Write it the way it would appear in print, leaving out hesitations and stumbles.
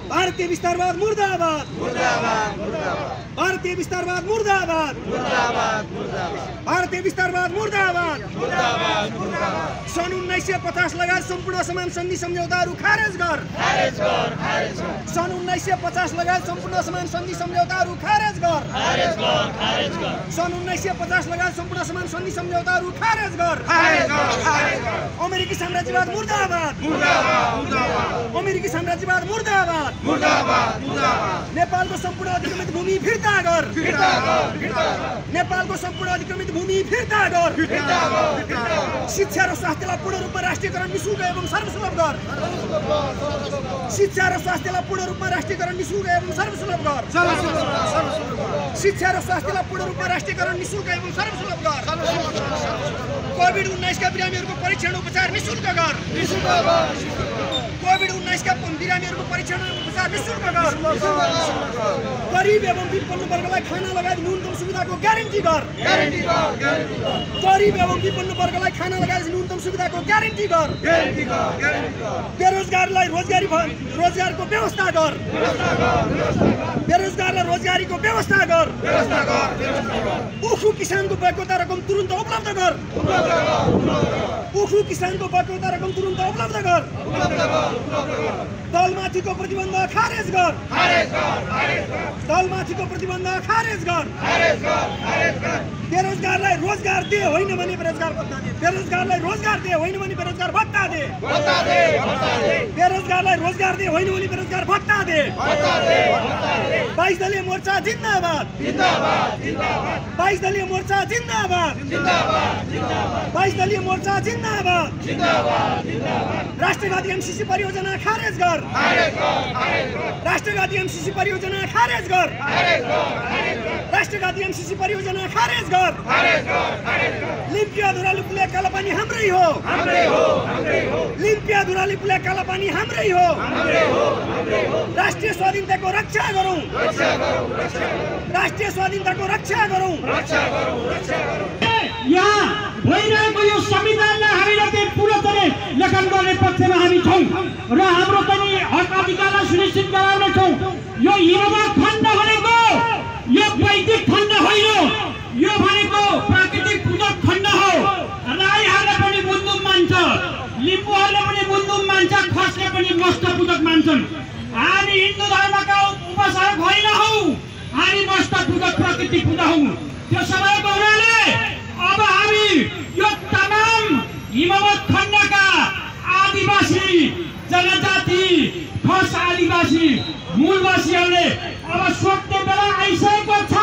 भारतीय विस्तारवाद मुर्दाबाद भारतीय विस्तारवाद मुर्दाबाद भारतीय विस्तारवाद मुर्दाबाद सन् 1950 लगायत सम्पूर्ण समान सन्धि सम्झौताहरू खारेज गर सन् 1950 लगायत सम्पूर्ण समान सन्धि सम्झौताहरू खारेज गर सन् 1950 लगायत सम्पूर्ण समान सन्धि सम्झौताहरू खारेज गर अमेरिकी साम्राज्यवाद मुर्दाबाद अमेरिकी साम्राज्यवाद मुर्दाबाद नेपालको सम्पूर्ण अधिक्रमित भूमि फिर्ता गर नेपालको सम्पूर्ण अधिक्रमित भूमि फिर्ता गर शिक्षा र स्वास्थ्यलाई पूर्ण रूपमा राष्ट्रियकरण निशुल्क एवं सर्वसुलभ गर शिक्षा र स्वास्थ्यलाई पूर्ण रूपमा राष्ट्रियकरण निशुल्क एवं सर्वसुलभ गर शिक्षा र स्वास्थ्यलाई पूर्ण रूपमा राष्ट्रियकरण निशुल्क एवं सर्वसुलभ गर कोभिड-19 का बिरामीहरूको परीक्षण उपचार निशुल्क गर कोभिड-19 का बिरामीहरूको परीक्षण उपचार निशुल्क गर गरीब एवं विपन्न वर्गलाई खाना लगायत न्यूनतम सुविधाको ग्यारेन्टी गर गरीब एवं विपन्न वर्गलाई खाना लगायत न्यूनतम सुविधाको ग्यारेन्टी गर बेरोजगारलाई रोजगारको व्यवस्था गर बेरोजगारलाई रोजगारीको व्यवस्था गर उखु किसानको बकोता रकम तुरुन्त उपलब्ध गर उखु किसानको बकोता रकम तुरुन्त उपलब्ध गर दलमाथिको प्रतिबन्ध खारेज गर दलमाथिको प्रतिबन्ध खारेज गर बेरोजगारलाई रोजगार दे होइन भने बेरोजगार भत्ता दे बेरोजगारलाई रोजगार दे होइन भने बेरोजगार भत्ता दे बेरोजगारलाई रोजगार दे होइन भने बेरोजगार भत्ता दे 22 दलीय मोर्चा जिन्दाबाद 22 दलीय मोर्चा जिन्दाबाद 22 दलीय मोर्चा जिन्दाबाद राष्ट्रवादी एमसीसी परियोजना खारेज गर राष्ट्रवादी एमसीसी परियोजना खारेज गर राष्ट्रवादी एमसीसी परियोजना खारेज गर लिम्पिया धुराली पुलिया कालापानी हाम्रै हो लिम्पिया धुराली पुलिया कालापानी हाम्रै हो राष्ट्रिय स्वाधीनताको रक्षा गरौं राष्ट्रिय स्वाधीनताको रक्षा गरौं यहाँ भइरहेको यो संविधानलाई हामीले चाहिँ पूर्णतले लेखन गर्ने पक्षमा हामी छौं र हाम्रो पनि हक अधिकारलाई सुनिश्चित गराउने छौं यो हिमवत खण्ड भनेको यो वैदिक खण्ड होइन यो भनेको प्राकृतिक पूजक खण्ड हो राईहरूले पनि बुन्दुम मान्छ लिम्बूहरूले पनि बुन्दुम मान्छ खसले पनि मस्त पूजक मान्छन् हामी हिन्दू धर्मका उपासक होइन हौ हामी मस्त पूजक प्रकृति पूजा हौ त्यो सबैको हुनाले अब हामी यो तमाम हिमवत खण्डका आदिवासी जनजाति खस आदिवासी मूलवासीहरूले अब सोध्ने बेला आइसकेको छ